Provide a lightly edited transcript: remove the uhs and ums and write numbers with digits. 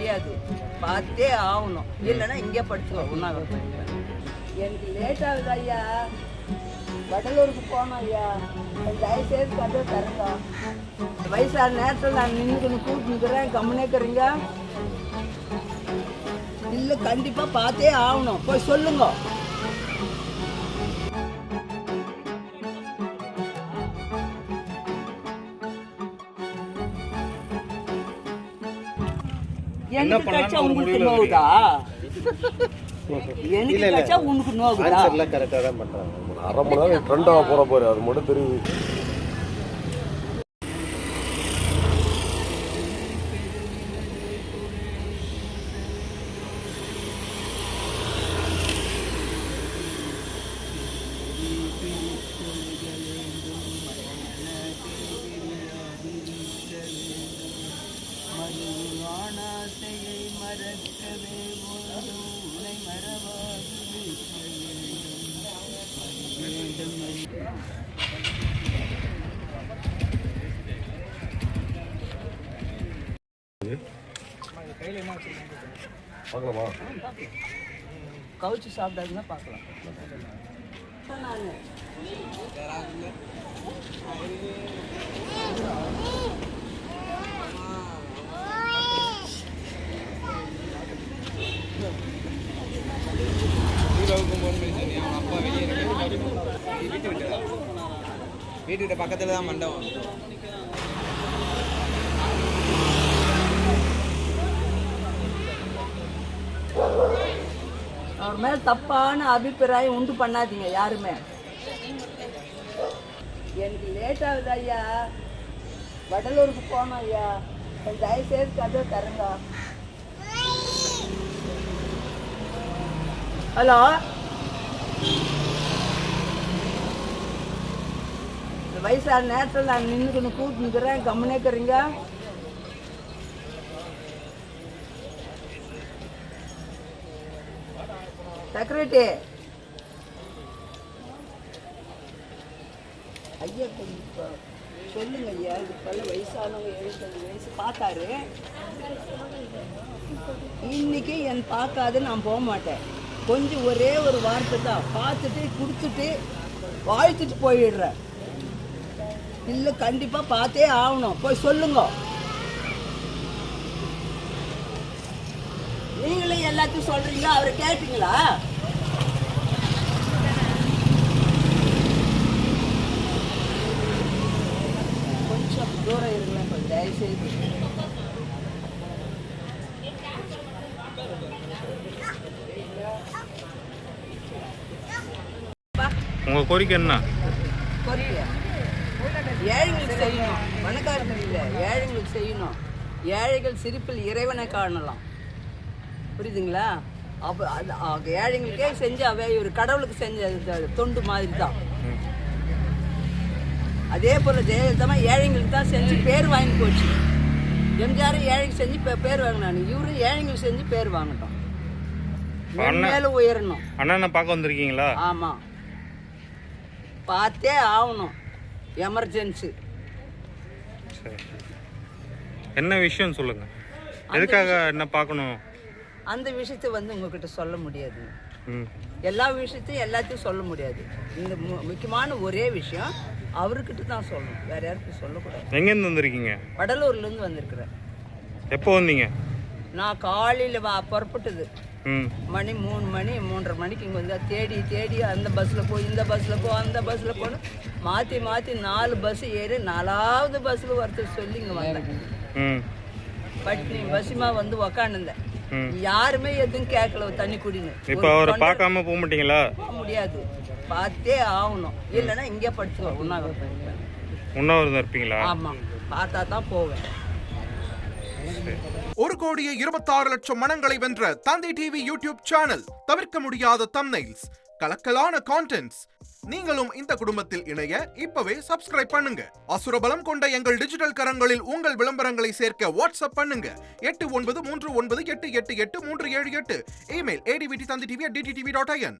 முடியாது, பார்த்தே ஆகணும். இல்லைன்னா இங்கே படிச்சுக்கோ உண்ணாவிரதம். எனக்கு லேட் ஆகுது ஐயா, வடலூருக்கு போனோம் ஐயா, தயவுசெய்து கதை தரங்க. வயசான நேரத்தில் நான் நின்றுக்கணும் கூப்பிட்டுக்கிறேன், கம்முனேக்கிறீங்க. இல்லை கண்டிப்பாக பார்த்தே ஆகணும், போய் சொல்லுங்க. எனக்கு கட்சா உங்களுக்கு நோவுதா? எனக்கு கட்சா உனக்கு நோவுதா? எல்லாம் கரெக்டாக தான் பண்ணுறாங்க. அரை மணி நேரம் ட்ரெண்டாக போகிற போகிற அது மட்டும் தெரியுது. பார்க்கலாமா? கவுச்சி சாப்பிடாதுன்னா பார்க்கலாம். வீட்டுக்கிட்ட பக்கத்துல தான் மண்டபம். அவர் மேல தப்பான அபிப்பிராயம் உண்டு பண்ணாதீங்க யாருமே. எனக்கு லேட் ஆகுது ஐயா, வடலூருக்கு போனோம் ஐயா, தயவுசெய்து கதை தரங்க. ஹலோ, வயசான நேரத்தில் நான் நின்றுக்கணும் கூப்பிட்டுக்கிறேன், கம்முனேக்கிறீங்க. செக்ரட்டரி ஐயா கொஞ்சம் சொல்லுங்க ஐயா, இப்பெல்லாம் வயசானவங்க 75 வயசு பார்த்தாரு. இன்னைக்கு என் பார்க்காது நான் போக மாட்டேன். கொஞ்சம் ஒரே ஒரு வார்த்தை தான் பார்த்துட்டு கொடுத்துட்டு வாழ்த்துட்டு போயிடுறேன். இல்லை கண்டிப்பாக பார்த்தே ஆகணும், போய் சொல்லுங்க. நீங்களே எல்லாத்தையும் சொல்றீங்க, அவரை கேட்பீங்களா? கொஞ்சம் தூரம் இருங்களேன், கொஞ்சம் தயவுசெய்து. உங்க கோரிக்கை என்ன? கோரிக்கை ஏழைங்களுக்கு செய்யணும், பணக்காரர்கள் இல்லை, ஏழைங்களுக்கு செய்யணும். ஏழைகள் சிரிப்பில் இறைவனை காணலாம், புரியுதுங்களா? அப்போ அது ஏழைங்களுக்கே செஞ்சாவே ஒரு கடவுளுக்கு செஞ்ச தொண்டு மாதிரி தான். அதே போல் ஜெயலலிதா ஏழைங்களுக்கு தான் செஞ்சு பேர் வாங்கி போச்சு. எம்ஜிஆர் ஏழைக்கு செஞ்சு பேர் வாங்கினாங்க, இவரும் ஏழைங்களுக்கு செஞ்சு பேர் வாங்கட்டும், மேலும் உயரணும். அண்ணனை பார்க்க வந்திருக்கீங்களா? ஆமாம், பார்த்தே ஆகணும், எமர்ஜென்சி. என்ன விஷயம் சொல்லுங்க, எதுக்காக என்ன பார்க்கணும்? அந்த விஷயத்தை உங்ககிட்ட சொல்ல முடியாது. எல்லா விஷயத்தையும் எல்லாத்தையும் சொல்ல முடியாது. இந்த முக்கியமான ஒரே விஷயம் அவர்கிட்ட தான் சொல்லணும், வேற யாருக்கும் சொல்லக்கூடாது. எங்கேருந்து வந்திருக்கீங்க? வடலூர்லேருந்து வந்திருக்கிறேன். எப்போ வந்தீங்க? நான் காலையில் புறப்பட்டது மணி 3 மணி 3:30 மணிக்கு இங்கே வந்தால் தேடி தேடி அந்த பஸ்ஸில் போ, இந்த பஸ்ஸில் போ, அந்த பஸ்ஸில் போகணும், மாற்றி மாற்றி 4 பஸ் ஏறி 4வது பஸ்ஸில் ஒருத்தர் சொல்லி இங்கே வந்தேன். பட்னி பஸ்ஸுமா உக்காந்துருந்தேன். யாருமே எதுவும் கேட்கல, தண்ணி குடின்னு. இப்போ அவரை பார்க்காம போக மாட்டீங்களா? போக முடியாது, பார்த்தே ஆகணும். இல்லைன்னா இங்கே படிச்சுக்கோ உண்ணாவிரதம். உண்ணாவிரதம் இருப்பீங்களா? ஆமாம், பார்த்தா தான் போவேன். 1,26,00,000 மனங்களை வென்ற தந்தை டிவி யூடியூப் சேனல். தவிர்க்க முடியாத தம்ப்நெயில்ஸ், கலக்கலான கான்டென்ட்ஸ். நீங்களும் இந்த குடும்பத்தில் இணைய இப்பவே சப்ஸ்கிரைப் பண்ணுங்க. அசுரபலம் கொண்ட எங்கள் டிஜிட்டல் கரங்களில் உங்கள் விளம்பரங்களை சேர்க்க வாட்ஸ்அப் பண்ணுங்க. 893988883778. Email advttv@dttv.in.